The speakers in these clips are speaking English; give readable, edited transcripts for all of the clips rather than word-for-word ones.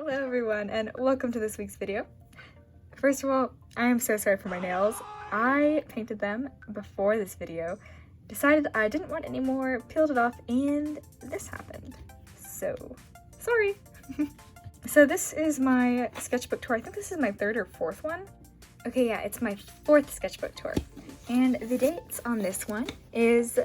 Hello everyone and welcome to this week's video. First of all, I am so sorry for my nails. I painted them before this video, decided I didn't want any more, peeled it off, and this happened. So, sorry. So this is my sketchbook tour. I think this is my third or fourth one. Okay, yeah, it's my fourth sketchbook tour. And the dates on this one is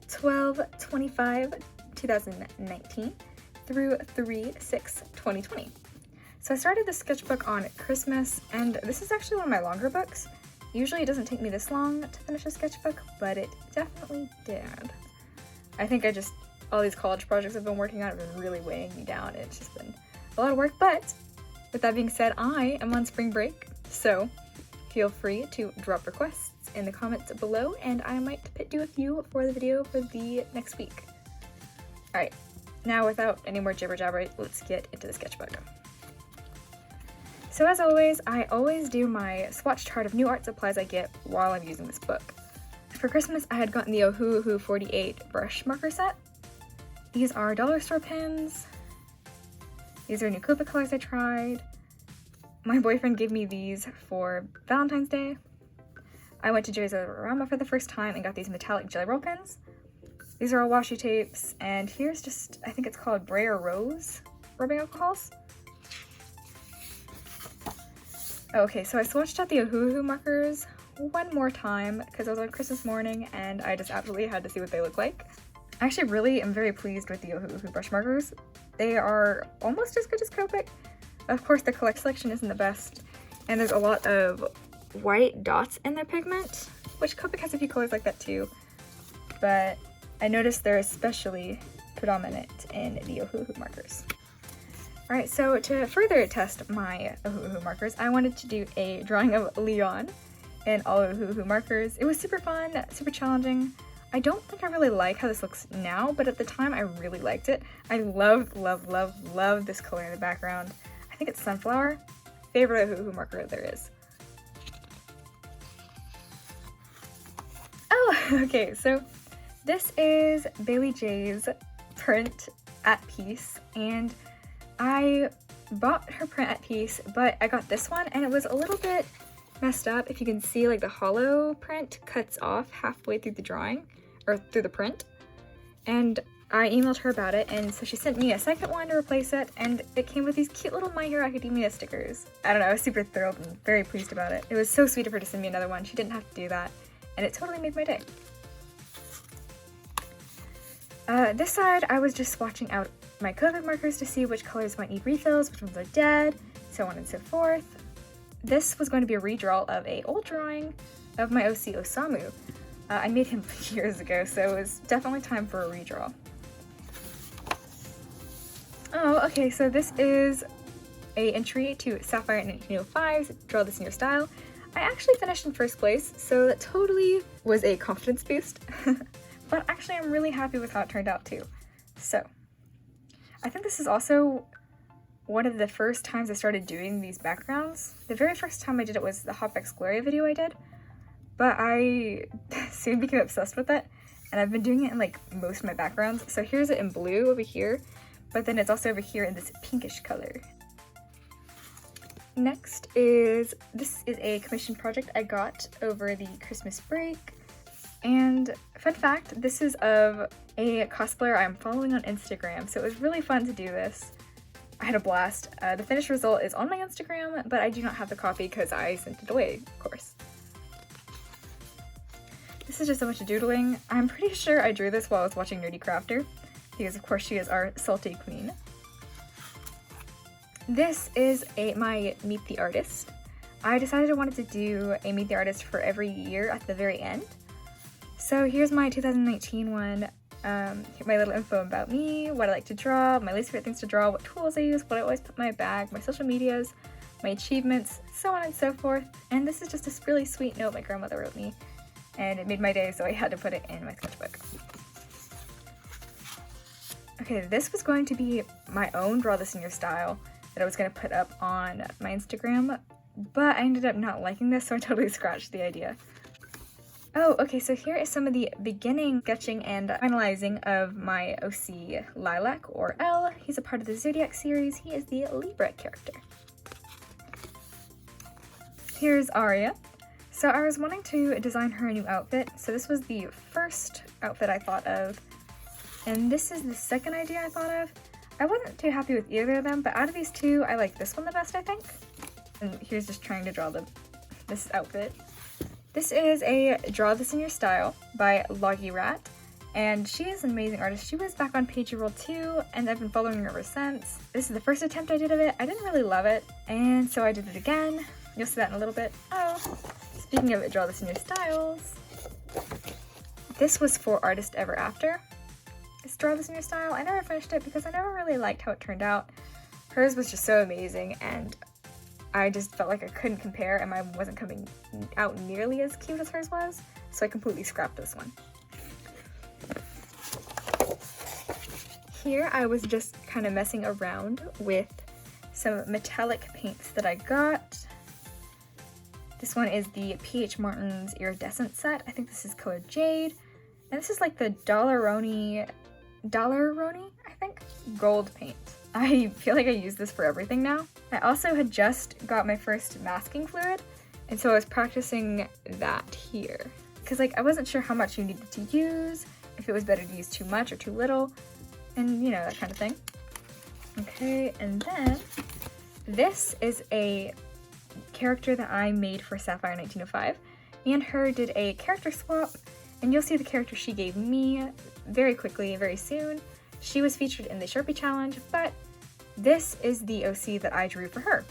12/25/2019 through 3/6/2020. So I started the sketchbook on Christmas, and this is actually one of my longer books. Usually it doesn't take me this long to finish a sketchbook, but it definitely did. I think all these college projects I've been working on have been really weighing me down. It's just been a lot of work, but with that being said, I am on spring break, so feel free to drop requests in the comments below, and I might do a few for the video for the next week. Alright, now without any more jibber jabber, let's get into the sketchbook. So as always, I always do my swatch chart of new art supplies I get while I'm using this book. For Christmas, I had gotten the Ohuhu 48 brush marker set. These are dollar store pens. These are new Copic colors I tried. My boyfriend gave me these for Valentine's Day. I went to Jazzarama for the first time and got these metallic jelly roll pens. These are all washi tapes, and here's just, I think it's called Brayer Rose rubbing alcohols. Okay, so I swatched out the Ohuhu markers one more time because I was on Christmas morning and I just absolutely had to see what they look like. I actually really am very pleased with the Ohuhu brush markers. They are almost as good as Copic. Of course, the collect selection isn't the best, and there's a lot of white dots in their pigment, which Copic has a few colors like that too, but I noticed they're especially predominant in the Ohuhu markers. Alright, so to further test my Ohuhu markers, I wanted to do a drawing of Leon in all Ohuhu markers. It was super fun, super challenging. I don't think I really like how this looks now, but at the time I really liked it. I love this color in the background. I think it's Sunflower. Favorite Ohuhu marker there is. Oh, okay, so this is Bailey J's print at Peace, and I bought her print at Peace, but I got this one and it was a little bit messed up. If you can see, like, the hollow print cuts off halfway through the drawing, or through the print, and I emailed her about it, and so she sent me a second one to replace it, and it came with these cute little My Hero Academia stickers. I don't know, I was super thrilled and very pleased about it. It was so sweet of her to send me another one. She didn't have to do that, and it totally made my day. This side, I was just swatching out my Copic markers to see which colors might need refills, which ones are dead, so on and so forth. This was going to be a redraw of an old drawing of my OC Osamu. I made him years ago, so it was definitely time for a redraw. Oh, okay, so this is an entry to Sapphire and 1905's Draw This in Your Style. I actually finished in first place, so that totally was a confidence boost. But actually I'm really happy with how it turned out too. So, I think this is also one of the first times I started doing these backgrounds. The very first time I did it was the Hotbox Gloria video I did, but I soon became obsessed with it, and I've been doing it in like most of my backgrounds. So here's it in blue over here, but then it's also over here in this pinkish color. Next this is a commission project I got over the Christmas break. And fun fact, this is of a cosplayer I'm following on Instagram, so it was really fun to do this. I had a blast. The finished result is on my Instagram, but I do not have the copy because I sent it away, of course. This is just a bunch of doodling. I'm pretty sure I drew this while I was watching Nerdy Crafter, because of course she is our salty queen. This is my Meet the Artist. I decided I wanted to do a Meet the Artist for every year at the very end. So here's my 2019 one, my little info about me, what I like to draw, my least favorite things to draw, what tools I use, what I always put in my bag, my social medias, my achievements, so on and so forth. And this is just a really sweet note my grandmother wrote me, and it made my day, so I had to put it in my sketchbook. Okay, this was going to be my own Draw This in Your Style that I was going to put up on my Instagram, but I ended up not liking this, so I totally scratched the idea. Oh, okay, so here is some of the beginning sketching and finalizing of my OC Lilac, or L. He's a part of the Zodiac series. He is the Libra character. Here's Aria. So I was wanting to design her a new outfit, so this was the first outfit I thought of, and this is the second idea I thought of. I wasn't too happy with either of them, but out of these two, I like this one the best, I think. And here's just trying to draw this outfit. This is a Draw This in Your Style by Loggy Rat, and she is an amazing artist. She was back on Page Roll 2, and I've been following her ever since. This is the first attempt I did of it. I didn't really love it, and so I did it again. You'll see that in a little bit. Oh, speaking of it, Draw This in Your Styles. This was for Artist Ever After. It's Draw This in Your Style. I never finished it because I never really liked how it turned out. Hers was just so amazing, and I just felt like I couldn't compare, and mine wasn't coming out nearly as cute as hers was, so I completely scrapped this one. Here I was just kind of messing around with some metallic paints that I got. This one is the P.H. Martin's Iridescent set. I think this is color Jade, and this is like the Dollaroni, I think, gold paint. I feel like I use this for everything now. I also had just got my first masking fluid, and so I was practicing that here. Because like I wasn't sure how much you needed to use, if it was better to use too much or too little, and you know, that kind of thing. Okay, and then this is a character that I made for Sapphire 1905. Me and her did a character swap, and you'll see the character she gave me very quickly, very soon. She was featured in the Sharpie challenge, but this is the OC that I drew for her.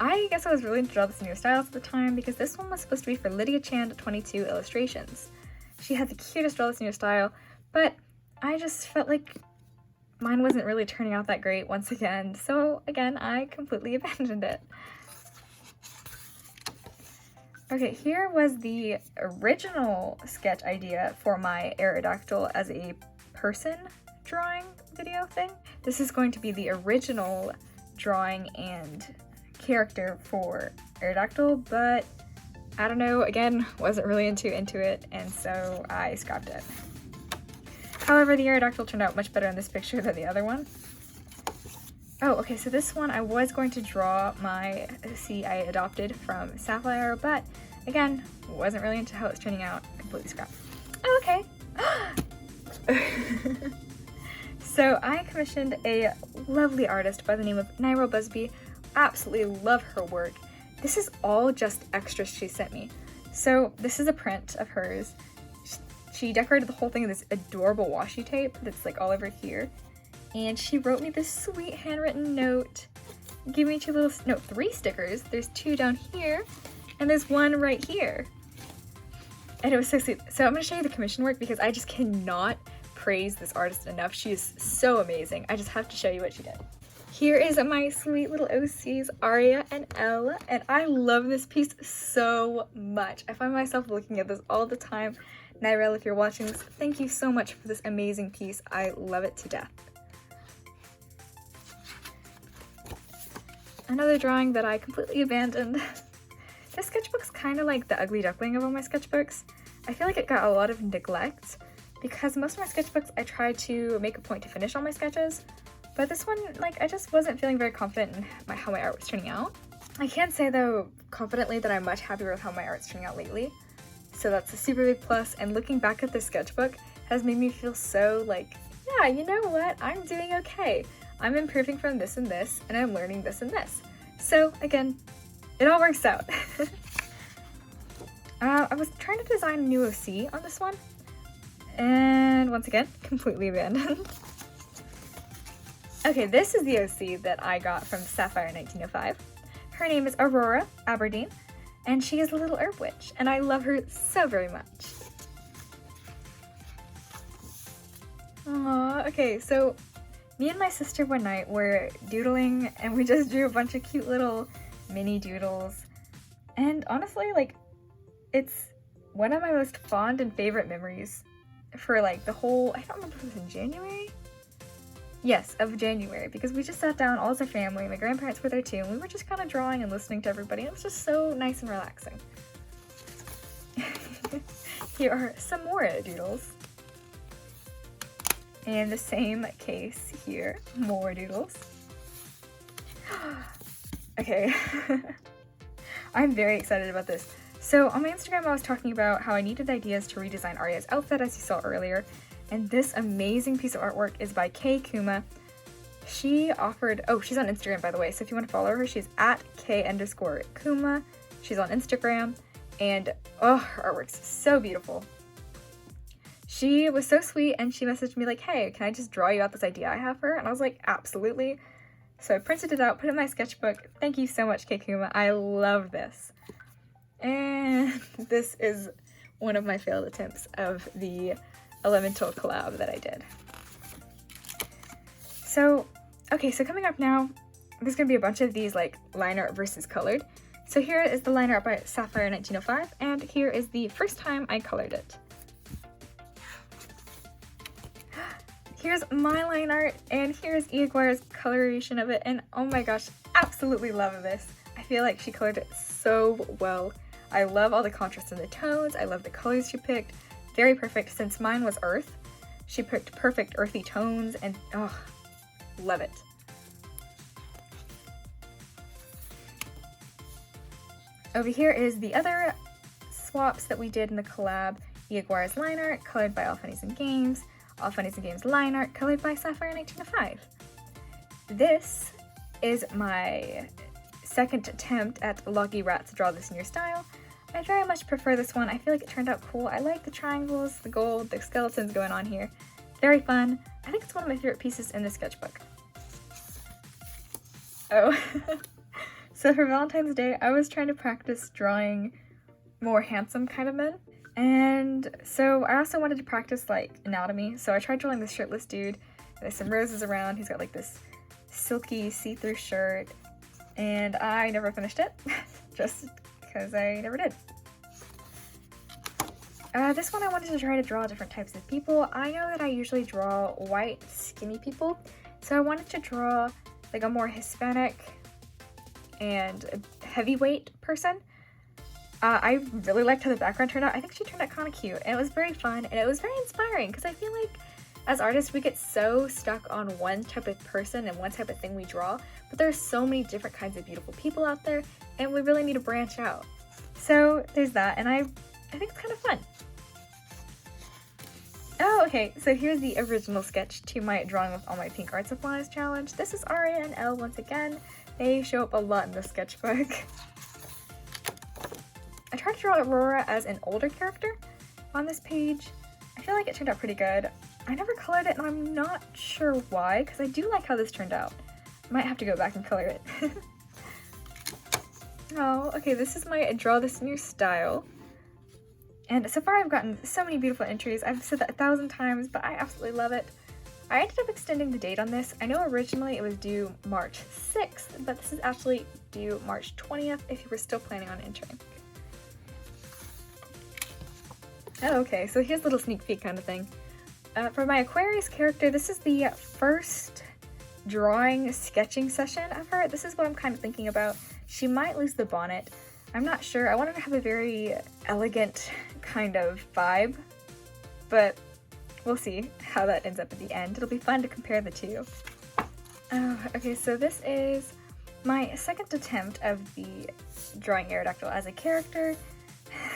I guess I was really into Draw This in Your Styles at the time because this one was supposed to be for Lydia Chand 22 Illustrations. She had the cutest Draw This in Your Style, but I just felt like mine wasn't really turning out that great once again, so again, I completely abandoned it. Okay, here was the original sketch idea for my Aerodactyl as a person drawing video thing. This is going to be the original drawing and character for Aerodactyl, but I don't know, again, wasn't really into it, and so I scrapped it. However, the Aerodactyl turned out much better in this picture than the other one. Oh, okay, so this one I was going to draw my OC I adopted from Sapphire, but again, wasn't really into how it's turning out. Completely scrapped. Oh, okay. So I commissioned a lovely artist by the name of Nairo Busby. Absolutely love her work. This is all just extras she sent me. So this is a print of hers. She decorated the whole thing in this adorable washi tape that's like all over here. And she wrote me this sweet handwritten note. Give me three stickers. There's two down here, and there's one right here. And it was so sweet. So I'm gonna show you the commission work because I just cannot praise this artist enough. She is so amazing. I just have to show you what she did. Here is my sweet little OCs, Aria and Elle, and I love this piece so much. I find myself looking at this all the time. Nairel, if you're watching this, thank you so much for this amazing piece. I love it to death. Another drawing that I completely abandoned. This sketchbook's kind of like the ugly duckling of all my sketchbooks. I feel like it got a lot of neglect because most of my sketchbooks I tried to make a point to finish all my sketches, but this one, like, I just wasn't feeling very confident in how my art was turning out. I can say though confidently that I'm much happier with how my art's turning out lately, so that's a super big plus, and looking back at this sketchbook has made me feel so like, yeah, you know what, I'm doing okay. I'm improving from this and this, and I'm learning this and this. So again, it all works out. I was trying to design a new OC on this one, and once again, completely abandoned. Okay, this is the OC that I got from Sapphire 1905. Her name is Aurora Aberdeen, and she is a little herb witch, and I love her so very much. Aww, okay, so me and my sister one night were doodling, and we just drew a bunch of cute little mini doodles. And honestly, like, it's one of my most fond and favorite memories for like the whole, I don't remember if it was in January. Yes, of January, because we just sat down all as a family. My grandparents were there too, and we were just kind of drawing and listening to everybody. It was just so nice and relaxing. Here are some more doodles. And the same case here, more doodles. Okay, I'm very excited about this. So on my Instagram, I was talking about how I needed ideas to redesign Arya's outfit, as you saw earlier. And this amazing piece of artwork is by Kay Kuma. She offered, oh, she's on Instagram, by the way. So if you want to follow her, she's at K_Kuma. She's on Instagram. And oh, her artwork's so beautiful. She was so sweet and she messaged me like, hey, can I just draw you out this idea I have for her? And I was like, absolutely. So I printed it out, put it in my sketchbook. Thank you so much, Kay Kuma. I love this. And this is one of my failed attempts of the Elemental collab that I did. So, okay, so coming up now, there's gonna be a bunch of these like line art versus colored. So here is the line art by Sapphire 1905, and here is the first time I colored it. Here's my line art, and here's Iaguar's coloration of it, and oh my gosh, absolutely love this. I feel like she colored it so well. I love all the contrast in the tones, I love the colors she picked. Very perfect, since mine was earth. She picked perfect earthy tones, and oh, love it. Over here is the other swaps that we did in the collab. Iaguar's line art, colored by All Funnies and Games. All Funnies and Games line art, colored by Sapphire 1905. This is my second attempt at Loggy Rat to draw this in your style. I very much prefer this one. I feel like it turned out cool. I like the triangles, the gold, the skeletons going on here. Very fun. I think it's one of my favorite pieces in the sketchbook. Oh, so for Valentine's Day, I was trying to practice drawing more handsome kind of men. And so I also wanted to practice like anatomy. So I tried drawing this shirtless dude. There's some roses around. He's got like this silky see-through shirt. And I never finished it, just because I never did. This one I wanted to try to draw different types of people. I know that I usually draw white, skinny people, so I wanted to draw like a more Hispanic and heavyweight person. I really liked how the background turned out. I think she turned out kind of cute, and it was very fun, and it was very inspiring, because I feel like as artists, we get so stuck on one type of person and one type of thing we draw, but there's so many different kinds of beautiful people out there, and we really need to branch out. So there's that, and I think it's kind of fun. Oh, okay, so here's the original sketch to my Drawing with All My Pink Art Supplies challenge. This is Arya and Elle once again. They show up a lot in the sketchbook. I tried to draw Aurora as an older character on this page. I feel like it turned out pretty good. I never colored it, and I'm not sure why, because I do like how this turned out. Might have to go back and color it. Oh, okay, this is my Draw This in Your Style. And so far I've gotten so many beautiful entries. I've said that 1,000 times, but I absolutely love it. I ended up extending the date on this. I know originally it was due March 6th, but this is actually due March 20th if you were still planning on entering. Oh, okay, so here's a little sneak peek kind of thing. For my Aquarius character, this is the first drawing sketching session of her. This is what I'm kind of thinking about. She might lose the bonnet. I'm not sure. I want her to have a very elegant kind of vibe, but we'll see how that ends up at the end. It'll be fun to compare the two. Oh, okay, so this is my second attempt of the drawing Aerodactyl as a character.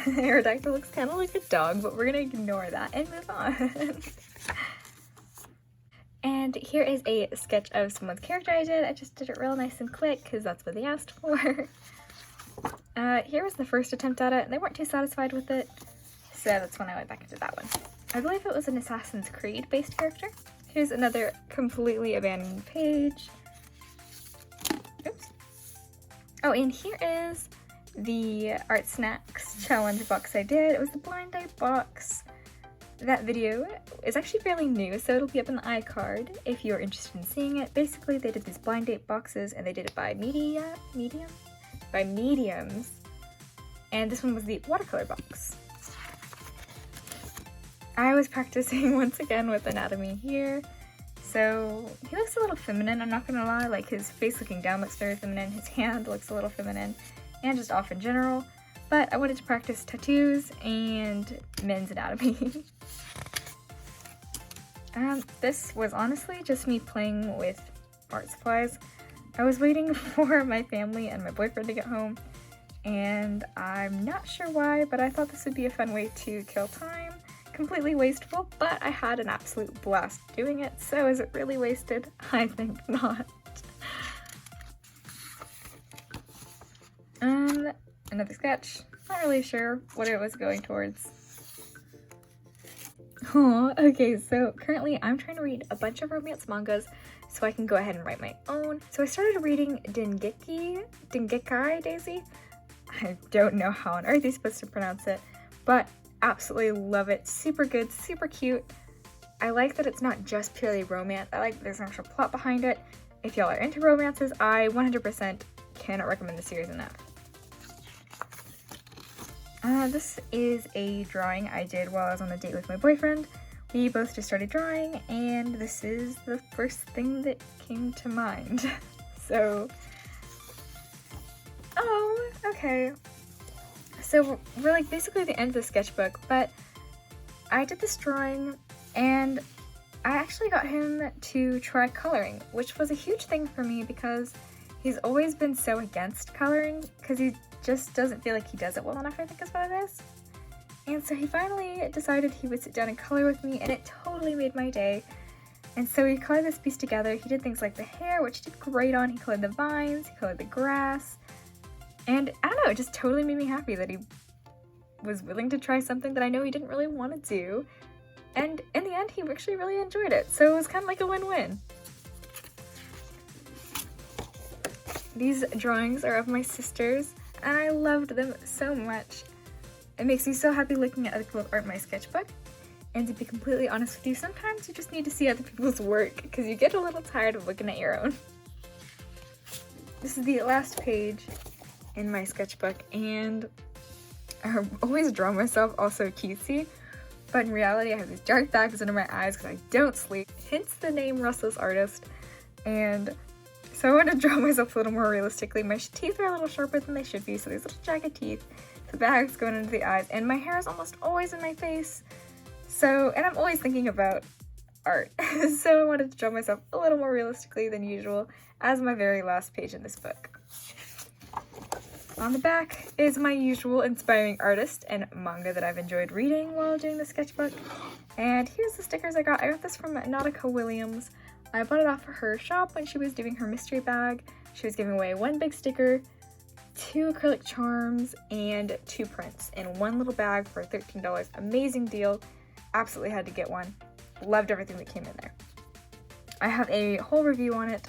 Aerodactyl looks kind of like a dog, but we're gonna ignore that and move on. And here is a sketch of someone's character I did. I just did it real nice and quick because that's what they asked for. Here was the first attempt at it, and they weren't too satisfied with it, so that's when I went back into that one. I believe it was an Assassin's Creed based character. Here's another completely abandoned page. Oops. Oh, and here is the Art Snacks challenge box I did. It was the blind date box. That video is actually fairly new, so it'll be up in the iCard if you're interested in seeing it. Basically, they did these blind date boxes, and they did it by mediums, and this one was the watercolor box. I was practicing once again with anatomy here, So he looks a little feminine, I'm not gonna lie. Like, his face looking down looks very feminine, his hand looks a little feminine, and just off in general. But I wanted to practice tattoos and men's anatomy. This was honestly just me playing with art supplies. I was waiting for my family and my boyfriend to get home, and I'm not sure why, but I thought this would be a fun way to kill time. Completely wasteful, but I had an absolute blast doing it, so is it really wasted? I think not. Another sketch. Not really sure what it was going towards. Oh, okay, so currently I'm trying to read a bunch of romance mangas so I can go ahead and write my own. So I started reading Dengekai Daisy. I don't know how on earth you're supposed to pronounce it, but absolutely love it. Super good, super cute. I like that it's not just purely romance. I like that there's an actual plot behind it. If y'all are into romances, I 100% cannot recommend the series enough. This is a drawing I did while I was on a date with my boyfriend. We both just started drawing, and this is the first thing that came to mind. So, oh, okay. So we're like basically at the end of the sketchbook, but I did this drawing and I actually got him to try coloring, which was a huge thing for me because he's always been so against coloring because he just doesn't feel like he does it well enough, I think is what it is. And so he finally decided he would sit down and color with me, and it totally made my day. And so we colored this piece together. He did things like the hair, which he did great on. He colored the vines, he colored the grass. And I don't know, it just totally made me happy that he was willing to try something that I know he didn't really want to do. And in the end, he actually really enjoyed it. So it was kind of like a win-win. These drawings are of my sisters, and I loved them so much. It makes me so happy looking at other people's art in my sketchbook. And to be completely honest with you, sometimes you just need to see other people's work because you get a little tired of looking at your own. This is the last page in my sketchbook, and I always draw myself all so cutesy, but in reality I have these dark bags under my eyes because I don't sleep, hence the name Restless Artist. And so I want to draw myself a little more realistically. My teeth are a little sharper than they should be, so these little jagged teeth, the bags going into the eyes, and my hair is almost always in my face. So, and I'm always thinking about art. So I wanted to draw myself a little more realistically than usual as my very last page in this book. On the back is my usual inspiring artist and manga that I've enjoyed reading while doing the sketchbook. And here's the stickers I got. I got this from Nautica Williams. I bought it off of her shop when she was doing her mystery bag. She was giving away one big sticker, 2 acrylic charms, and 2 prints in one little bag for $13. Amazing deal. Absolutely had to get one. Loved everything that came in there. I have a whole review on it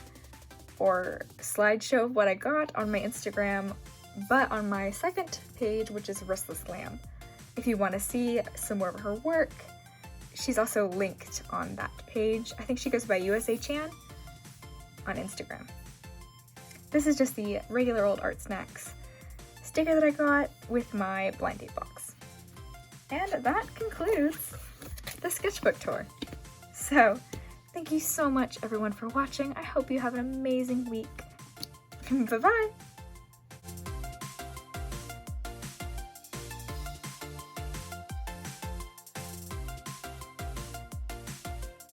or slideshow of what I got on my Instagram, but on my second page, which is Restless Lamb. If you want to see some more of her work, she's also linked on that page. I think she goes by USA Chan on Instagram. This is just the regular old Art Snacks sticker that I got with my blind date box. And that concludes the sketchbook tour. So, thank you so much everyone for watching. I hope you have an amazing week. Bye-bye!